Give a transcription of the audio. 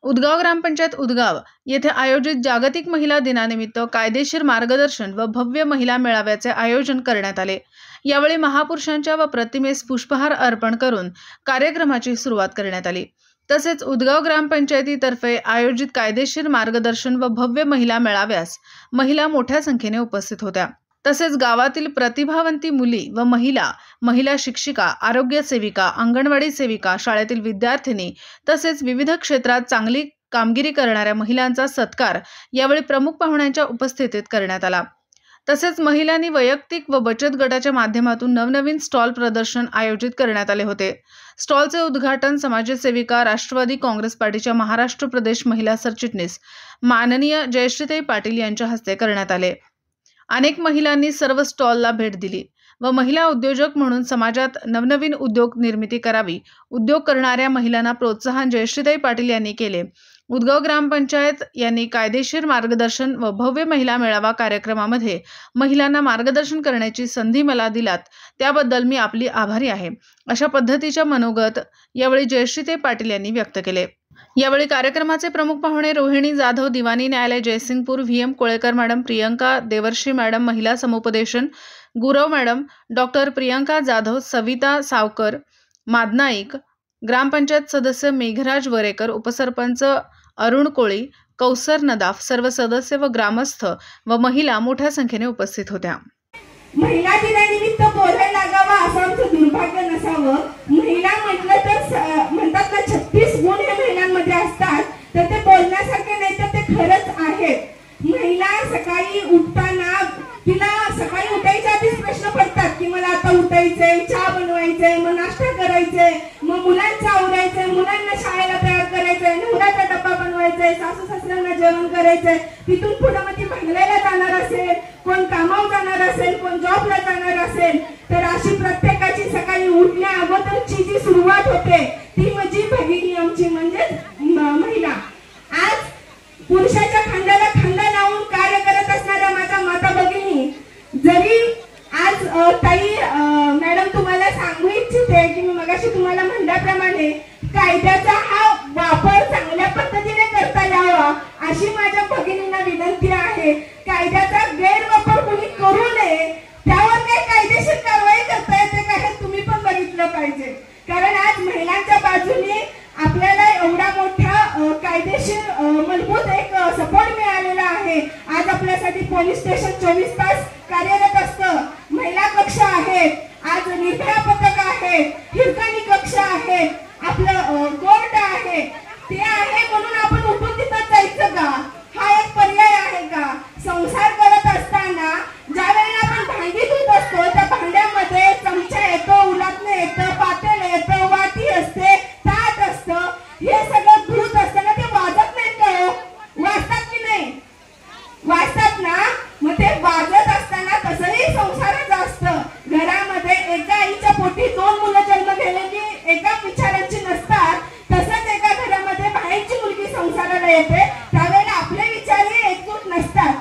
उदगाव ग्रामपंचायत उदगाव येथे आयोजित जागतिक महिला दिनानिमित्त कायदेशीर मार्गदर्शन व भव्य महिला मेळाव्याचे आयोजन करण्यात आले। यावेळी महापुरुषांच्या व प्रतिमेस पुष्पहार अर्पण करून कार्यक्रमाची सुरुवात करण्यात आली। तसेच उदगाव ग्रामपंचायतीतर्फे आयोजित कायदेशीर मार्गदर्शन व भव्य महिला मेळाव्यास महिला मोठ्या संख्येने उपस्थित होत्या। तसेच गावातील प्रतिभावंती मुली व महिला शिक्षिका, आरोग्य सेविका, अंगणवाडी सेविका, शाळेतील विद्यार्थिनी तसेच विविध क्षेत्रात चांगली कामगिरी करणाऱ्या महिलांचा सत्कार यावेळी प्रमुख पाहुण्यांच्या उपस्थितीत करण्यात आला। तसेच महिलांनी वैयक्तिक व बचत गटाच्या माध्यमातून नवनवीन स्टॉल प्रदर्शन आयोजित करण्यात आले होते। स्टॉलचे उद्घाटन समाजसेविका राष्ट्रवादी काँग्रेस पार्टीच्या महाराष्ट्र प्रदेश महिला सरचिटणीस माननीय जयश्रीताई पाटील यांच्या हस्ते करण्यात आले। अनेक महिलांनी सर्व स्टॉलला भेट दिली व महिला उद्योजक म्हणून समाजात नवनवीन उद्योग निर्मिती करावी, उद्योग करणाऱ्या महिलांना प्रोत्साहन जयश्रीताई पाटील यांनी केले। उदगाव ग्रामपंचायत यांनी कायदेशीर मार्गदर्शन व भव्य महिला मेळावा कार्यक्रमामध्ये महिलांना मार्गदर्शन करण्याची संधी मला दिलात, त्याबद्दल मी आपली आभारी आहे, अशा पद्धतीच्या मनोगत यावेळी जयश्रीताई पाटील यांनी व्यक्त केले। यावेळी कार्यक्रमाचे प्रमुख पाहुणे रोहिणी जाधव, दिवाणी न्यायालय Jaysingpur, V M Kolekar madam, Priyanka Devarshi madam, महिला समुपदेशन गुरव मॅडम, डॉक्टर प्रियंका जाधव, सविता सावकर, मादनाईक, ग्रामपंचायत सदस्य मेघराज वरेकर, उपसरपंच अरुण कोळी, कौसर नदाफ, सर्व सदस्य व ग्रामस्थ व महिला मोठ्या संख्येने उपस्थित होत्या। महिला दिनानिमित्त बोलायला लागावा असं आमचं दुर्भाग्य नसावं। महिला म्हटलं तर म्हणतात ना 36 गुण हे महिलांमध्ये असतात, तर ते बोलण्यासारखे नाही तर ते खरंच आहेत। महिला सकाळी उठताना तिला सकाळी उठायच्या आधीच प्रश्न पडतात की मला आता उठायचंय, चहा बनवायचंय, मग नाश्ता करायचंय, मग मुलांचं आवरायचंय, मुलांना शाळेला तयार करायचंय, नवऱ्याचा डब्बा बनवायचंय, सासू सासऱ्यांना जेवण करायचंय, तिथून पुढे मग ती भांगलायला जाणार असेल, कोण कामावर जाणार असेल, कोण जॉबला जाणार असेल, तर अशी प्रत्येकाची सकाळी उठण्या अगोदरची जी सुरुवात होते ती म्हणजे भगिनी आमची म्हणजे महिला। आज पुरुषाच्या खांद्याला खांदा लावून कार्य करत असणाऱ्या माझ्या माता भगिनी, जरी आज ताई मॅडम तुम्हाला सांगू इच्छिते की मी मगाशी तुम्हाला म्हणल्याप्रमाणे कायद्याचा हा वापर चांगल्या पद्धतीने करता यावा अशी माझ्या भगिनींना विनंती आहे। कायद्याचा गैरवापर कोणी करू नये, त्यावर काही कायदेशीर कारवाई करता येते का हे तुम्ही पण बघितलं पाहिजे, कारण आज महिलांच्या बाजूने आपल्याला एवढा मोठा कायदेशीर मजबूत एक सपोर्ट मिळालेला आहे। आज आपल्यासाठी पोलीस स्टेशन 24 तास कार्यरत असतं, महिला कक्ष आहेत, आज निर्भया पथक आहेत, हिरकणी कक्ष आहेत, आपलं कोर्ट आहे, ते आहे म्हणून आपण उठून तिथं जायचं का? हा एक पर्याय आहे का? संसार करत असताना ज्या वेळेला आपण भांडी धुत असतो त्या भांड्यामध्ये चमचा येतो, उलटणं येतं, पातेल येतं, वाटी असते, ताट असतं, हे सगळं धुत असताना ते वाजत नाहीत का हो? वाजतात की नाही? वाजतात ना? मग ते वाजत असताना तसंही संसाराचं असतं। घरामध्ये एका आईच्या पोटी 2 मुलं जन्म घेतलेली एका विचारांची नसतात, तसंच एका घरामध्ये बाहेरची मुलगी संसाराला येते त्यावेळेला आपले विचारही एकजूट नसतात।